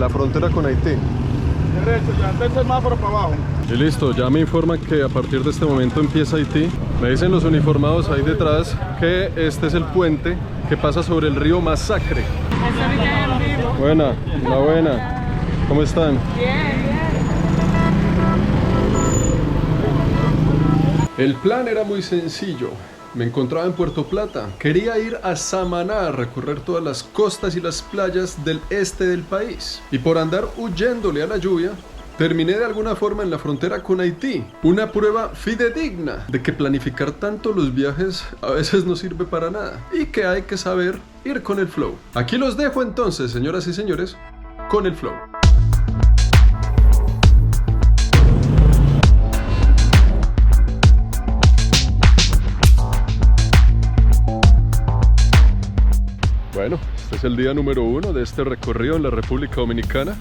la frontera con Haití. Derecho, ya está el semáforo para abajo. Y listo, ya me informan que a partir de este momento empieza Haití. Me dicen los uniformados ahí detrás que este es el puente que pasa sobre el río Masacre. Buena, la buena. ¿Cómo están? Bien, bien. El plan era muy sencillo. Me encontraba en Puerto Plata. Quería ir a Samaná a recorrer todas las costas y las playas del este del país. Y por andar huyéndole a la lluvia, terminé de alguna forma en la frontera con Haití. Una prueba fidedigna de que planificar tanto los viajes a veces no sirve para nada. Y que hay que saber ir con el flow. Aquí los dejo entonces, señoras y señores, con el flow. Bueno, este es el día número 1 de este recorrido en la República Dominicana.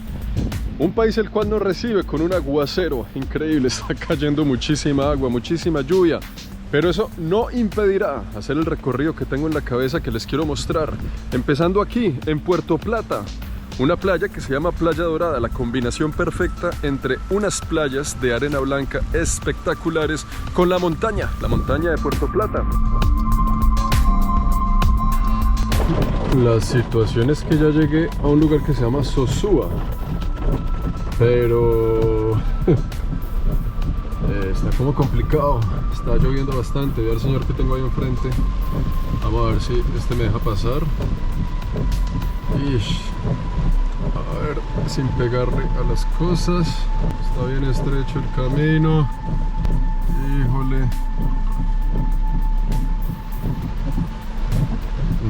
Un país el cual nos recibe con un aguacero increíble. Está cayendo muchísima agua, muchísima lluvia. Pero eso no impedirá hacer el recorrido que tengo en la cabeza que les quiero mostrar. Empezando aquí, en Puerto Plata. Una playa que se llama Playa Dorada, la combinación perfecta entre unas playas de arena blanca espectaculares con la montaña de Puerto Plata. La situación es que ya llegué a un lugar que se llama Sosúa, pero está como complicado, está lloviendo bastante. Ve al señor que tengo ahí enfrente, vamos a ver si este me deja pasar. Ish. A ver, sin pegarle a las cosas, está bien estrecho el camino, híjole.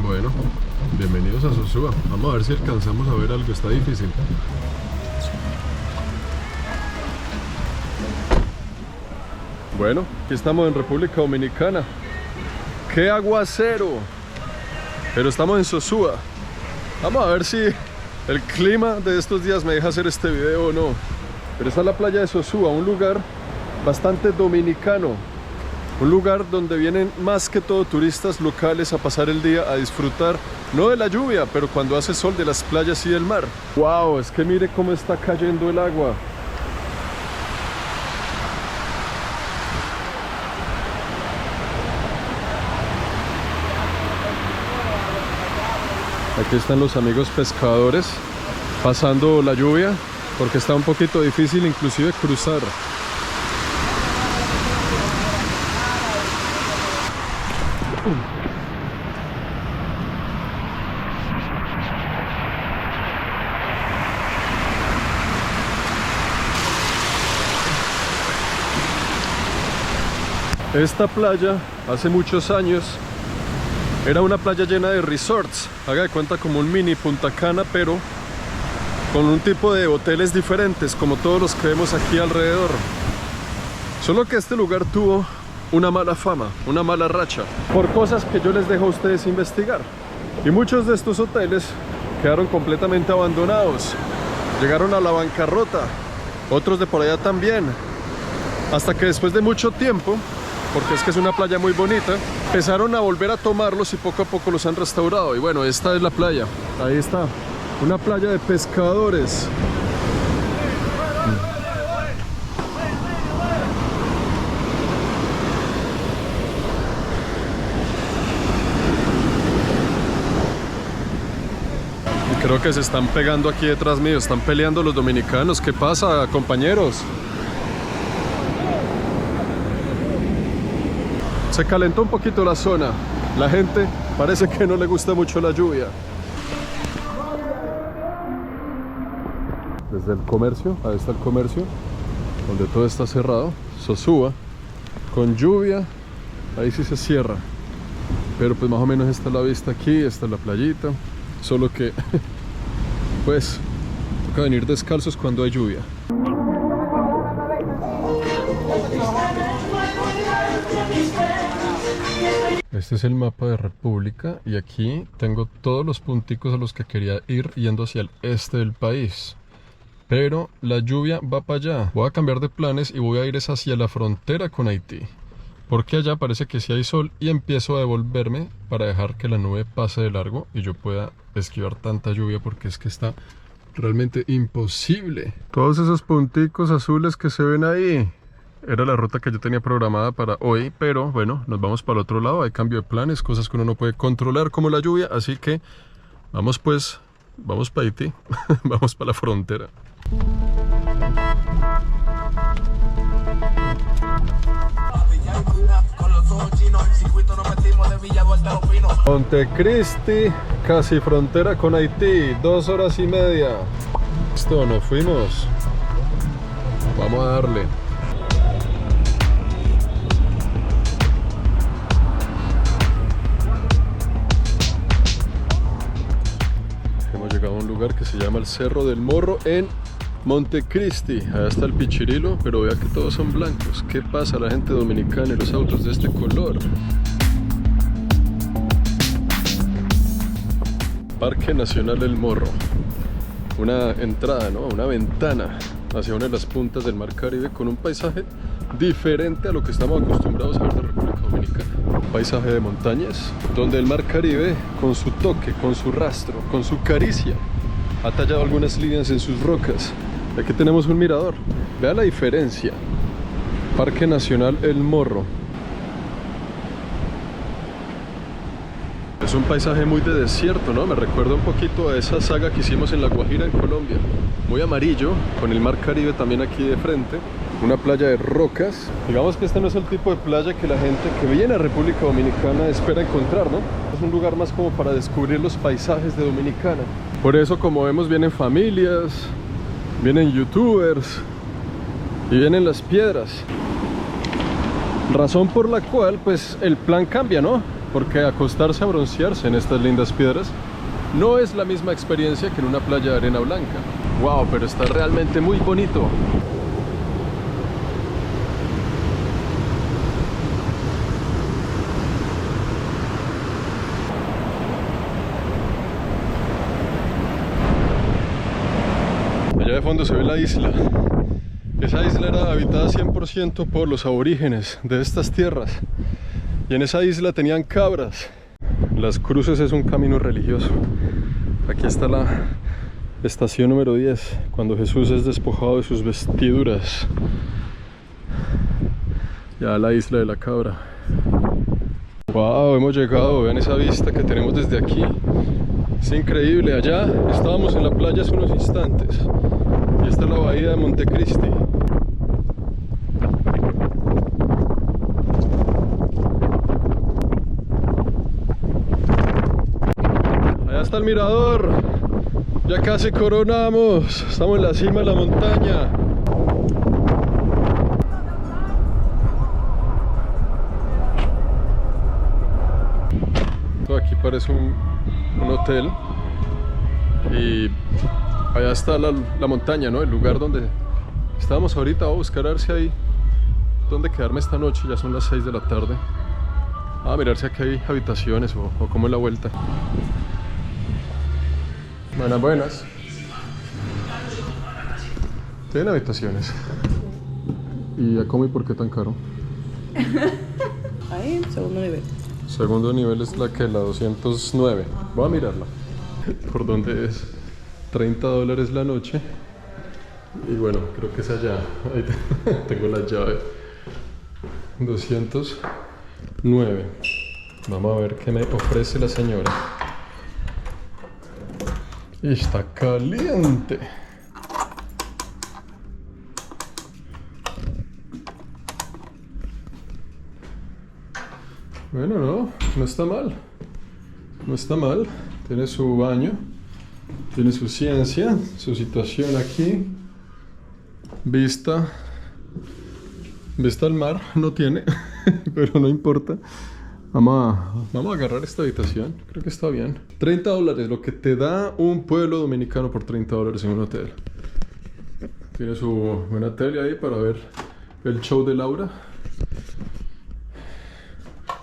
Bueno, bienvenidos a Sosúa. Vamos a ver si alcanzamos a ver algo, está difícil. Bueno, aquí estamos en República Dominicana. ¡Qué aguacero! Pero estamos en Sosúa. Vamos a ver si el clima de estos días me deja hacer este video o no. Pero esta es la playa de Sosúa, un lugar bastante dominicano. Un lugar donde vienen más que todo turistas locales a pasar el día, a disfrutar, no de la lluvia, pero cuando hace sol, de las playas y del mar. ¡Wow! Es que mire cómo está cayendo el agua. Aquí están los amigos pescadores pasando la lluvia, porque está un poquito difícil inclusive cruzar. Esta playa, hace muchos años, era una playa llena de resorts. Haga de cuenta como un mini Punta Cana, pero con un tipo de hoteles diferentes, como todos los que vemos aquí alrededor. Solo que este lugar tuvo una mala fama, una mala racha, por cosas que yo les dejo a ustedes investigar. Y muchos de estos hoteles quedaron completamente abandonados. Llegaron a la bancarrota, otros de por allá también. Hasta que después de mucho tiempo, porque es que es una playa muy bonita, empezaron a volver a tomarlos y poco a poco los han restaurado. Y bueno, esta es la playa, ahí está, una playa de pescadores. Y creo que se están pegando aquí detrás mío, están peleando los dominicanos. ¿Qué pasa, compañeros? Se calentó un poquito la zona. La gente parece que no le gusta mucho la lluvia. Desde el comercio, ahí está el comercio, donde todo está cerrado. Sosúa, con lluvia, ahí sí se cierra. Pero pues más o menos esta es la vista aquí, esta es la playita. Solo que, pues, toca venir descalzos cuando hay lluvia. Este es el mapa de República y aquí tengo todos los punticos a los que quería ir yendo hacia el este del país. Pero la lluvia va para allá. Voy a cambiar de planes y voy a ir hacia la frontera con Haití. Porque allá parece que sí hay sol y empiezo a devolverme para dejar que la nube pase de largo y yo pueda esquivar tanta lluvia, porque es que está realmente imposible. Todos esos punticos azules que se ven ahí, era la ruta que yo tenía programada para hoy, pero bueno, nos vamos para el otro lado, hay cambio de planes, cosas que uno no puede controlar como la lluvia, así que vamos pues, vamos para Haití, vamos para la frontera. Montecristi, casi frontera con Haití, 2 horas y media. Listo, nos fuimos. Vamos a darle. Hemos llegado a un lugar que se llama el Cerro del Morro en Montecristi. Allá está el Pichirilo, pero vea que todos son blancos. ¿Qué pasa a la gente dominicana y los autos de este color? Parque Nacional El Morro. Una entrada, ¿no? Una ventana hacia una de las puntas del Mar Caribe con un paisaje diferente a lo que estamos acostumbrados a ver de República Dominicana. Un paisaje de montañas donde el Mar Caribe, con su toque, con su rastro, con su caricia, ha tallado algunas líneas en sus rocas. Aquí tenemos un mirador. Vea la diferencia. Parque Nacional El Morro. Es un paisaje muy de desierto, ¿no? Me recuerda un poquito a esa saga que hicimos en La Guajira, en Colombia. Muy amarillo, con el Mar Caribe también aquí de frente. Una playa de rocas. Digamos que este no es el tipo de playa que la gente que viene a República Dominicana espera encontrar, ¿no? Es un lugar más como para descubrir los paisajes de Dominicana. Por eso, como vemos, vienen familias, vienen youtubers y vienen las piedras. Razón por la cual, pues, el plan cambia, ¿no? Porque acostarse a broncearse en estas lindas piedras no es la misma experiencia que en una playa de arena blanca. ¡Wow! Pero está realmente muy bonito. Allá de fondo se ve la isla. Esa isla era habitada 100% por los aborígenes de estas tierras. Y en esa isla tenían cabras. Las Cruces es un camino religioso. Aquí está la estación número 10, cuando Jesús es despojado de sus vestiduras. Ya la isla de la cabra. Wow, hemos llegado, vean esa vista que tenemos desde aquí. Es increíble, allá estábamos en la playa hace unos instantes. Y esta es la bahía de Montecristi. Allá está el mirador. Ya casi coronamos. Estamos en la cima de la montaña. Todo aquí parece un hotel. Y allá está la montaña, ¿no? El lugar donde estábamos ahorita. Voy a buscar a ver si hay dónde quedarme esta noche. Ya son las 6 de la tarde. A mirar si aquí hay habitaciones o cómo es la vuelta. Buenas, buenas. ¿Tienen habitaciones? ¿Y a cómo y por qué tan caro? Ahí, segundo nivel. Segundo nivel es la que la 209. Voy a mirarla. ¿Por dónde es? $30 la noche. Y bueno, creo que es allá. Ahí tengo la llave. 209. Vamos a ver qué me ofrece la señora. Y está caliente. Bueno, no está mal. No está mal. Tiene su baño. Tiene su ciencia. Su situación aquí. Vista al mar. No tiene. Pero no importa. Vamos a agarrar esta habitación. Creo que está bien. $30, lo que te da un pueblo dominicano por $30 en un hotel. Tiene su buena tele ahí para ver el show de Laura.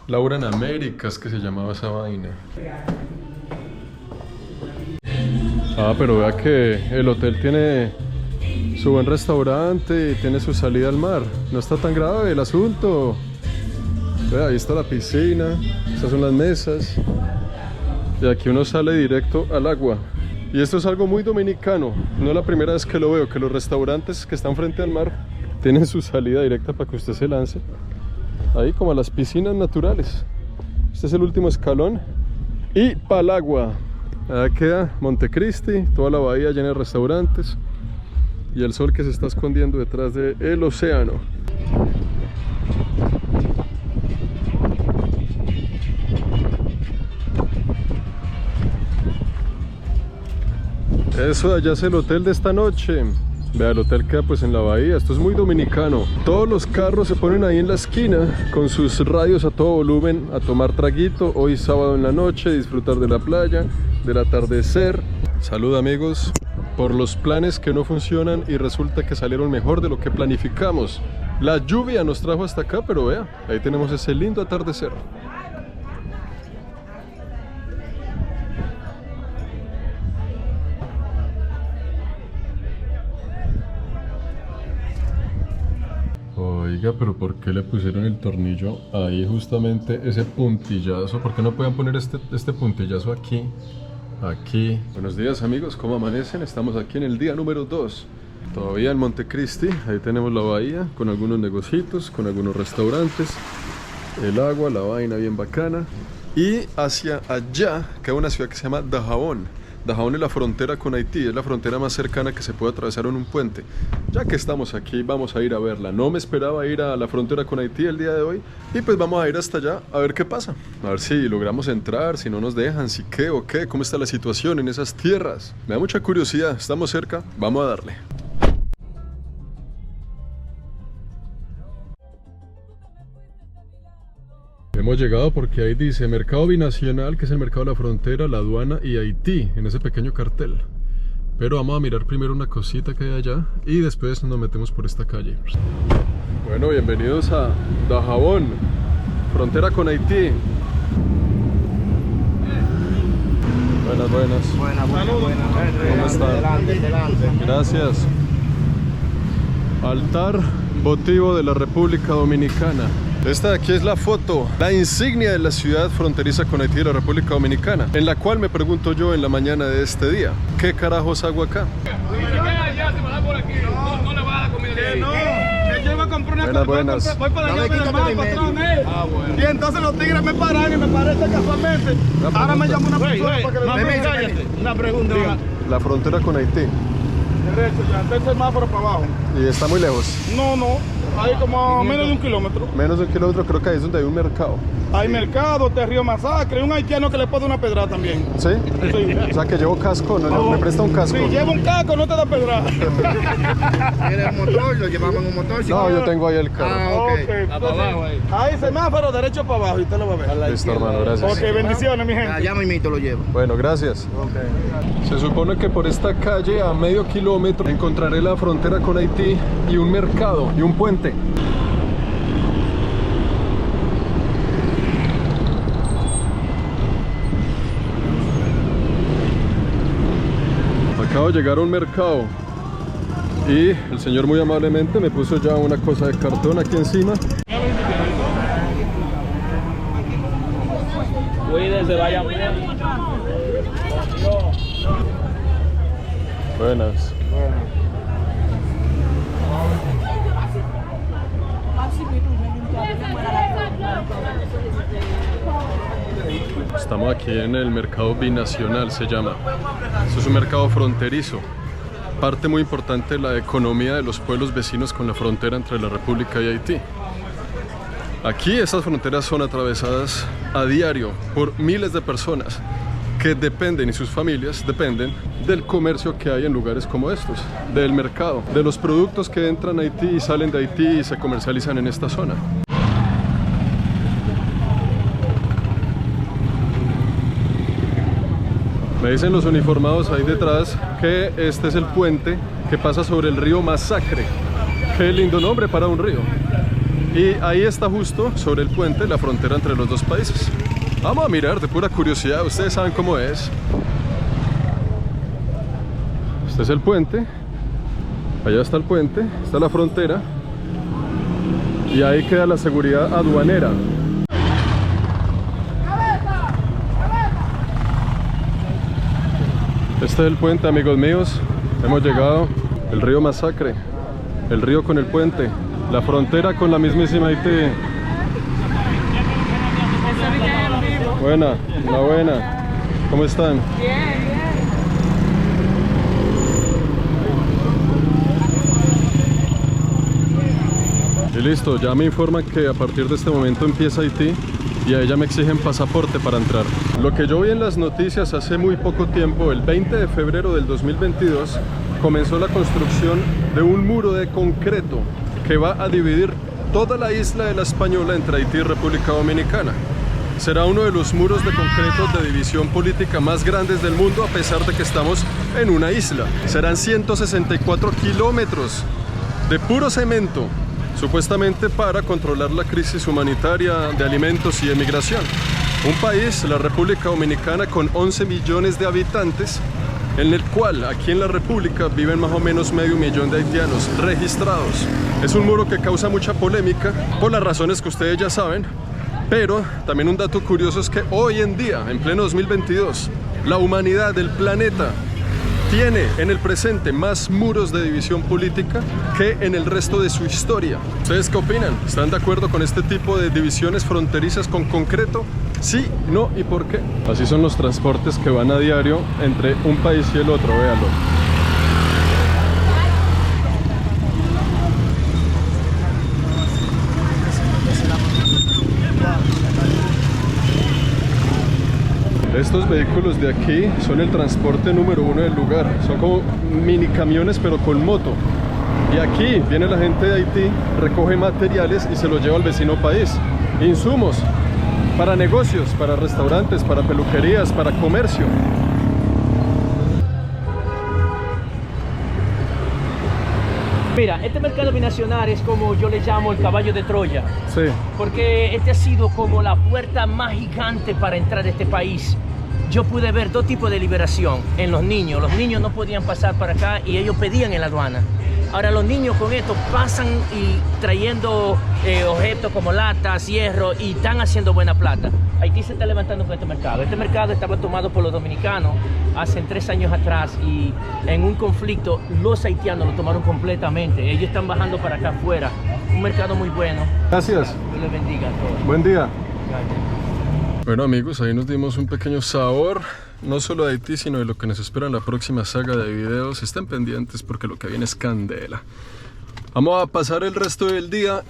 Laura en Américas, que se llamaba esa vaina. Ah, pero vea que el hotel tiene su buen restaurante y tiene su salida al mar. No está tan grave el asunto. Vea, ahí está la piscina, estas son las mesas. Y aquí uno sale directo al agua. Y esto es algo muy dominicano, no es la primera vez que lo veo, que los restaurantes que están frente al mar tienen su salida directa para que usted se lance ahí como a las piscinas naturales. Este es el último escalón y pa'l agua. Allá queda Montecristi, toda la bahía llena de restaurantes y el sol que se está escondiendo detrás del océano. Eso de allá es el hotel de esta noche. Vea, el hotel queda pues en la bahía. Esto es muy dominicano. Todos los carros se ponen ahí en la esquina con sus radios a todo volumen a tomar traguito. Hoy sábado en la noche, disfrutar de la playa, del atardecer. Salud amigos por los planes que no funcionan y resulta que salieron mejor de lo que planificamos. La lluvia nos trajo hasta acá, pero vea, ahí tenemos ese lindo atardecer. Oiga, pero ¿por qué le pusieron el tornillo ahí justamente ese puntillazo? ¿Por qué no pueden poner este puntillazo aquí? Aquí. Buenos días amigos, ¿cómo amanecen? Estamos aquí en el día número 2. Todavía en Montecristi, ahí tenemos la bahía con algunos negocios, con algunos restaurantes, el agua, la vaina bien bacana. Y hacia allá queda una ciudad que se llama Dajabón. Dajabón es la frontera con Haití, es la frontera más cercana que se puede atravesar en un puente. Ya que estamos aquí, vamos a ir a verla. No me esperaba ir a la frontera con Haití el día de hoy y pues vamos a ir hasta allá a ver qué pasa. A ver si logramos entrar, si no nos dejan, si qué o qué, cómo está la situación en esas tierras. Me da mucha curiosidad, estamos cerca, vamos a darle. Hemos llegado porque ahí dice Mercado Binacional, que es el mercado de la frontera, la aduana y Haití, en ese pequeño cartel. Pero vamos a mirar primero una cosita que hay allá y después nos metemos por esta calle. Bueno, bienvenidos a Dajabón, frontera con Haití. Buenas, buenas. Buenas. ¿Cómo están? Delante. Gracias. Altar votivo de la República Dominicana. Esta de aquí es la foto, la insignia de la ciudad fronteriza con Haití y la República Dominicana, en la cual me pregunto yo en la mañana de este día, ¿qué carajos hago acá? No le va a dar comida. No, yo iba a comprar una Buenas, buenas. Voy para allá, patrón. Y entonces los tigres me paran y me parece casualmente. Ahora me llama una persona para que le una pregunta. La frontera con Haití. Derecho, ya, está el semáforo para abajo. ¿Y está muy lejos? No, ahí como a menos de 1 kilómetro. Menos de 1 kilómetro, creo que ahí es donde hay un mercado. Hay mercado, te Río Masacre, un haitiano que le puede dar una pedrada también. ¿Sí? Sí. O sea que llevo casco, ¿no? ¿Me presta un casco? Si lleva un casco, no te da pedrada. ¿Quieres un motor? ¿Lo llevamos en un motor? No, yo tengo ahí el carro. Ok. Para abajo ahí. Ahí semáforo, derecho para abajo y usted lo va a ver. Listo, hermano, gracias. Ok, bendiciones, mi gente. Allá mismito lo llevo. Bueno, gracias. Se supone que por esta calle a medio kilómetro encontraré la frontera con Haití y un mercado y un puente. Acabo de llegar a un mercado y el señor muy amablemente me puso ya una cosa de cartón aquí encima. Cuídense, vayan bien. Buenas. Estamos aquí en el mercado binacional, se llama. Esto es un mercado fronterizo, parte muy importante de la economía de los pueblos vecinos con la frontera entre la República y Haití. Aquí estas fronteras son atravesadas a diario por miles de personas que dependen y sus familias dependen del comercio que hay en lugares como estos, del mercado, de los productos que entran a Haití y salen de Haití y se comercializan en esta zona. Me dicen los uniformados ahí detrás que este es el puente que pasa sobre el río Masacre. Qué lindo nombre para un río. Y ahí está justo sobre el puente la frontera entre los dos países. Vamos a mirar de pura curiosidad, ustedes saben cómo es. Este es el puente. Allá está el puente, está la frontera. Y ahí queda la seguridad aduanera. Este es el puente, amigos míos. Hemos llegado. El río Masacre. El río con el puente. La frontera con la mismísima Haití. Buena, la buena. ¿Cómo están? Bien. Y listo, ya me informan que a partir de este momento empieza Haití y a ella me exigen pasaporte para entrar. Lo que yo vi en las noticias hace muy poco tiempo, el 20 de febrero del 2022, comenzó la construcción de un muro de concreto que va a dividir toda la isla de La Española entre Haití y República Dominicana. Será uno de los muros de concreto de división política más grandes del mundo, a pesar de que estamos en una isla. Serán 164 kilómetros de puro cemento, supuestamente para controlar la crisis humanitaria de alimentos y de migración. Un país, la República Dominicana, con 11 millones de habitantes, en el cual aquí en la República viven más o menos medio millón de haitianos registrados. Es un muro que causa mucha polémica por las razones que ustedes ya saben, pero también un dato curioso es que hoy en día, en pleno 2022, la humanidad del planeta tiene en el presente más muros de división política que en el resto de su historia. ¿Ustedes qué opinan? ¿Están de acuerdo con este tipo de divisiones fronterizas con concreto? Sí, no y por qué. Así son los transportes que van a diario entre un país y el otro, véanlo. Estos vehículos de aquí son el transporte número 1 del lugar. Son como mini camiones pero con moto. Y aquí viene la gente de Haití, recoge materiales y se los lleva al vecino país. Insumos para negocios, para restaurantes, para peluquerías, para comercio. Mira, este mercado binacional es como yo le llamo el caballo de Troya. Sí. Porque este ha sido como la puerta más gigante para entrar a este país. Yo pude ver dos tipos de liberación en los niños. Los niños no podían pasar para acá y ellos pedían en la aduana. Ahora los niños con esto pasan y trayendo objetos como latas, hierro y están haciendo buena plata. Haití se está levantando con este mercado. Este mercado estaba tomado por los dominicanos hace 3 años atrás y en un conflicto los haitianos lo tomaron completamente. Ellos están bajando para acá afuera. Un mercado muy bueno. Gracias. Dios les bendiga a todos. Buen día. Gracias. Bueno amigos, ahí nos dimos un pequeño sabor, no solo de Haití, sino de lo que nos espera en la próxima saga de videos. Estén pendientes porque lo que viene es candela. Vamos a pasar el resto del día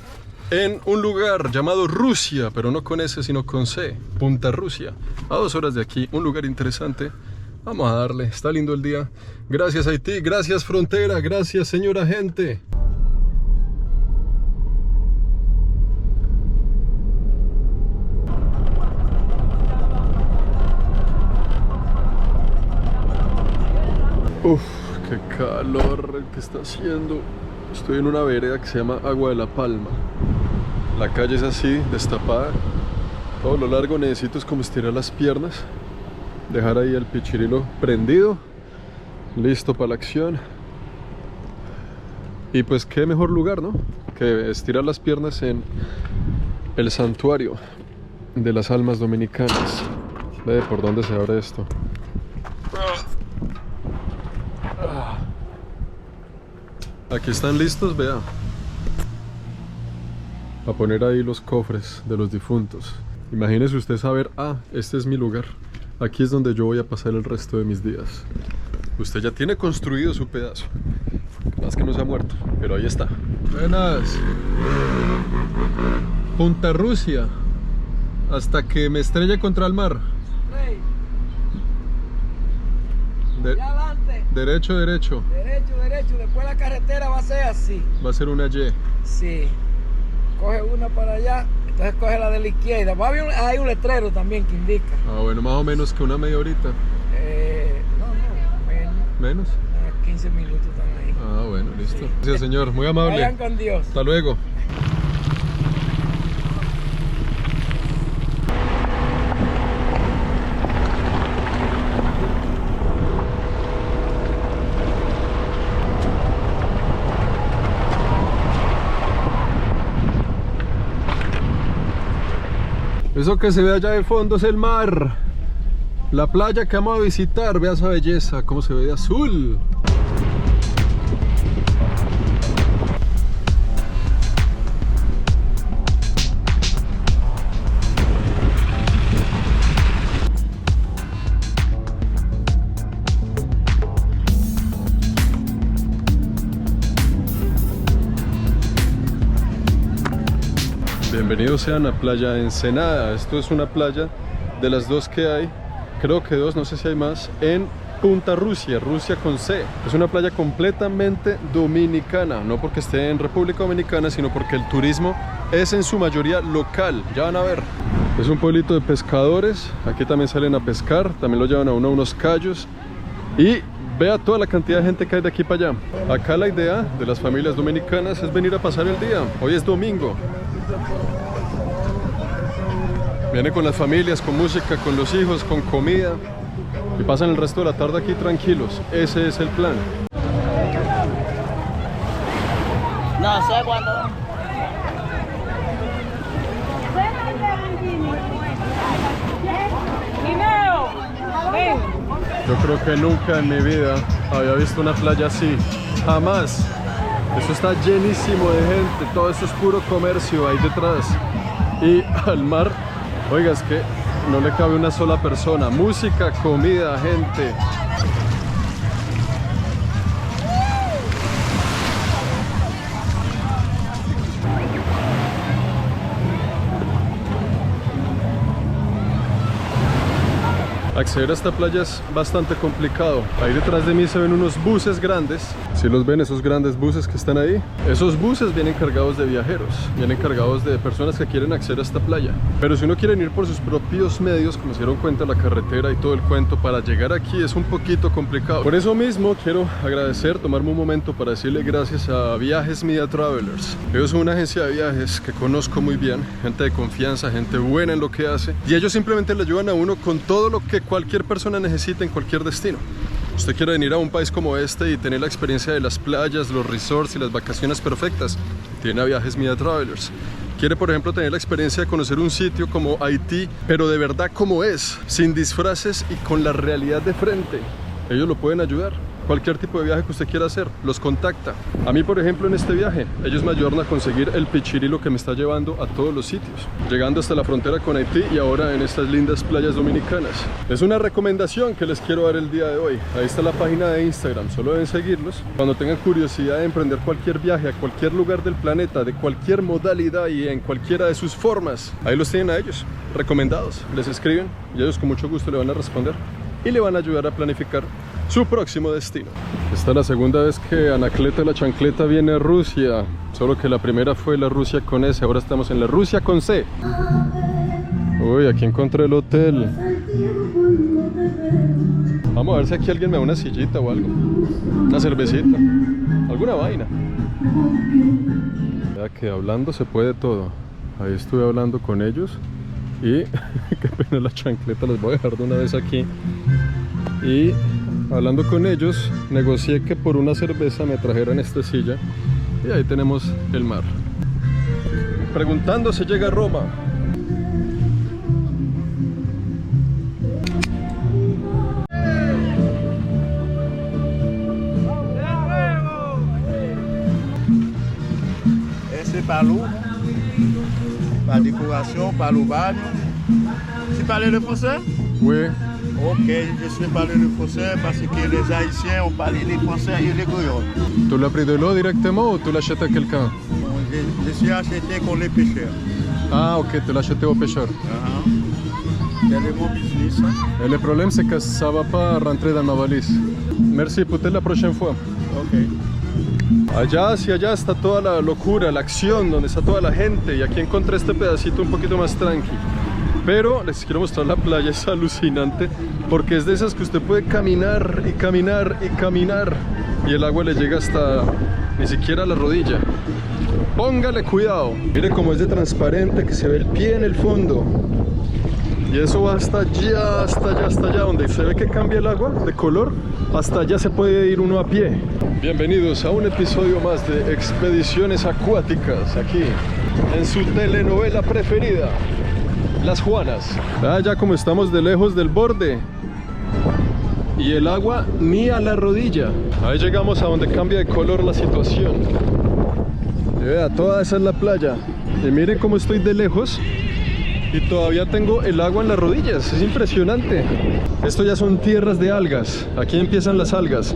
en un lugar llamado Rusia, pero no con S sino con C, Punta Rusia, a 2 horas de aquí, un lugar interesante. Vamos a darle, está lindo el día. Gracias Haití, gracias frontera, gracias señora gente. Uf, qué calor que está haciendo. Estoy en una vereda que se llama Agua de la Palma. La calle es así, destapada. Todo lo largo necesito es como estirar las piernas, dejar ahí el pichirilo prendido, listo para la acción. Y pues qué mejor lugar, ¿no?, que estirar las piernas en el santuario de las almas dominicanas. Ve por dónde se abre esto. Aquí están listos, vea, a poner ahí los cofres de los difuntos. Imagínese usted saber, este es mi lugar, aquí es donde yo voy a pasar el resto de mis días. Usted ya tiene construido su pedazo, más que no se ha muerto, pero ahí está. Buenas. Punta Rusia, hasta que me estrelle contra el mar. Derecho, derecho. Derecho, derecho. Después la carretera va a ser así. Va a ser una Y. Sí. Coge una para allá, entonces coge la de la izquierda. Hay un letrero también que indica. Bueno, más o menos que una media horita. No, menos. ¿Menos? 15 minutos están ahí. Bueno, listo. Sí. Gracias, señor. Muy amable. Vayan con Dios. Hasta luego. Eso que se ve allá de fondo es el mar. La playa que vamos a visitar, vea esa belleza, cómo se ve de azul. Bienvenidos sean a Playa Ensenada. Esto es una playa de las dos que hay, creo que dos, no sé si hay más, en Punta Rusia, Rusia con C. Es una playa completamente dominicana, no porque esté en República Dominicana, sino porque el turismo es en su mayoría local, ya van a ver. Es un pueblito de pescadores, aquí también salen a pescar, también lo llevan a uno a unos cayos y vea toda la cantidad de gente que hay de aquí para allá. Acá la idea de las familias dominicanas es venir a pasar el día, hoy es domingo. Vienen con las familias, con música, con los hijos, con comida y pasan el resto de la tarde aquí tranquilos. Ese es el plan. No sé cuándo. Yo creo que nunca en mi vida había visto una playa así. Jamás. Eso está llenísimo de gente. Todo esto es puro comercio ahí detrás. Y al mar, oiga, es que no le cabe una sola persona. Música, comida, gente. Acceder a esta playa es bastante complicado. Ahí detrás de mí se ven unos buses grandes. Si los ven, esos grandes buses que están ahí, esos buses vienen cargados de viajeros, vienen cargados de personas que quieren acceder a esta playa. Pero si uno quiere ir por sus propios medios, como se dieron cuenta, la carretera y todo el cuento, para llegar aquí es un poquito complicado. Por eso mismo quiero agradecer, tomarme un momento para decirle gracias a Viajes Media Travelers. Ellos son una agencia de viajes que conozco muy bien, gente de confianza, gente buena en lo que hace, y ellos simplemente le ayudan a uno con todo lo que cualquier persona necesita en cualquier destino. Usted quiere venir a un país como este y tener la experiencia de las playas, los resorts y las vacaciones perfectas, tiene a Viajes Media Travelers. Quiere, por ejemplo, tener la experiencia de conocer un sitio como Haití, pero de verdad como es, sin disfraces y con la realidad de frente. Ellos lo pueden ayudar. Cualquier tipo de viaje que usted quiera hacer, los contacta. A mí, por ejemplo, en este viaje, ellos me ayudaron a conseguir el pichirilo que me está llevando a todos los sitios, llegando hasta la frontera con Haití y ahora en estas lindas playas dominicanas. Es una recomendación que les quiero dar el día de hoy. Ahí está la página de Instagram, solo deben seguirlos. Cuando tengan curiosidad de emprender cualquier viaje a cualquier lugar del planeta, de cualquier modalidad y en cualquiera de sus formas, ahí los tienen a ellos, recomendados. Les escriben y ellos con mucho gusto le van a responder y le van a ayudar a planificar su próximo destino. Esta es la segunda vez que Anacleta la Chancleta viene a Rusia, solo que la primera fue la Rusia con S, ahora estamos en la Rusia con C. Uy, aquí encontré el hotel. Vamos a ver si aquí alguien me da una sillita o algo, una cervecita, alguna vaina. Ya que hablando se puede todo. Ahí estuve hablando con ellos y qué pena la chancleta, las voy a dejar de una vez aquí. Y hablando con ellos, negocié que por una cerveza me trajeran esta silla y ahí tenemos el mar. Preguntando si llega a Roma. Ese palou, la décoration, palou bagne. Tu parles le français? Oui. Ok, je sais parler le français parce que les Haïtiens ont parlé le français et le créole. ¿Tú l'as pris de l'eau directement ou tu l'as acheté à quelqu'un? Je suis acheté con les pêcheurs. Ah, ok, tu l'as acheté au pêcheur. C'est le mon business. Le problème c'est que ça va pas rentrer dans ma valise. Merci, peut-être la prochaine fois. Ok. Allá hacia allá está toda la locura, la acción, donde está toda la gente, y aquí encontré este pedacito un poquito más tranqui. Pero les quiero mostrar la playa, es alucinante porque es de esas que usted puede caminar y caminar y caminar y el agua le llega hasta ni siquiera a la rodilla. Póngale cuidado. Mire cómo es de transparente, que se ve el pie en el fondo. Y eso va hasta allá, hasta allá, hasta allá, donde se ve que cambia el agua de color. Hasta allá se puede ir uno a pie. Bienvenidos a un episodio más de Expediciones Acuáticas, aquí en su telenovela preferida, Las Juanas. Ya como estamos de lejos del borde, y el agua ni a la rodilla. Ahí llegamos a donde cambia de color la situación. Y vea, toda esa es la playa. Y miren cómo estoy de lejos y todavía tengo el agua en las rodillas. Es impresionante. Esto ya son tierras de algas. Aquí empiezan las algas.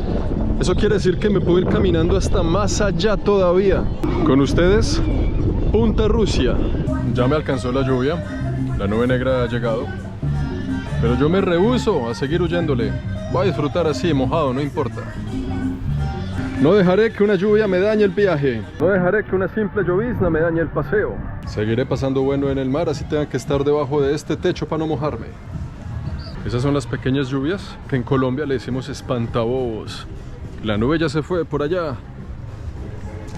Eso quiere decir que me puedo ir caminando hasta más allá todavía. Con ustedes, Punta Rusia. Ya me alcanzó la lluvia. La nube negra ha llegado. Pero yo me rehúso a seguir huyéndole. Voy a disfrutar así, mojado, no importa. No dejaré que una lluvia me dañe el viaje. No dejaré que una simple llovizna me dañe el paseo. Seguiré pasando bueno en el mar, así tengan que estar debajo de este techo para no mojarme. Esas son las pequeñas lluvias que en Colombia le decimos espantabobos. La nube ya se fue por allá.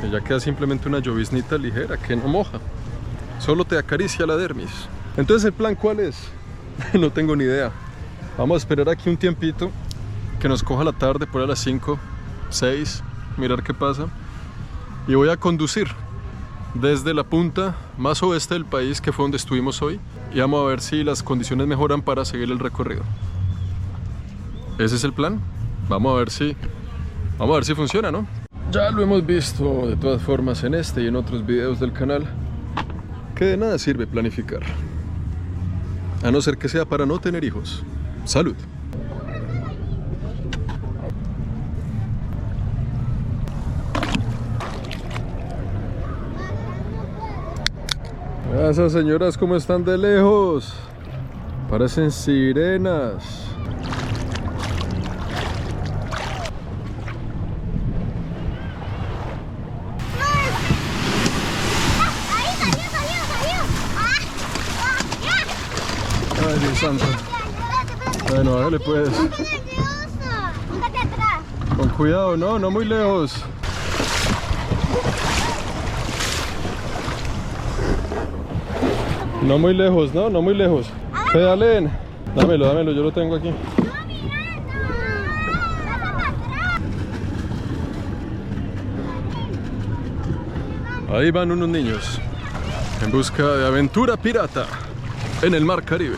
Que ya queda simplemente una lloviznita ligera que no moja. Solo te acaricia la dermis. Entonces, ¿el plan cuál es? No tengo ni idea. Vamos a esperar aquí un tiempito que nos coja la tarde, por a las 5, 6, mirar qué pasa. Y voy a conducir desde la punta más oeste del país, que fue donde estuvimos hoy, y vamos a ver si las condiciones mejoran para seguir el recorrido. Ese es el plan. Vamos a ver si funciona, ¿no? Ya lo hemos visto de todas formas en este y en otros videos del canal, que de nada sirve planificar, a no ser que sea para no tener hijos. ¡Salud! Esas señoras como están de lejos. Parecen sirenas. Ay, Dios santo. Bueno, hágale pues. Con cuidado, no muy lejos. No muy lejos, no muy lejos. Pedalen. Dámelo, yo lo tengo aquí. Ahí van unos niños en busca de aventura pirata en el mar Caribe.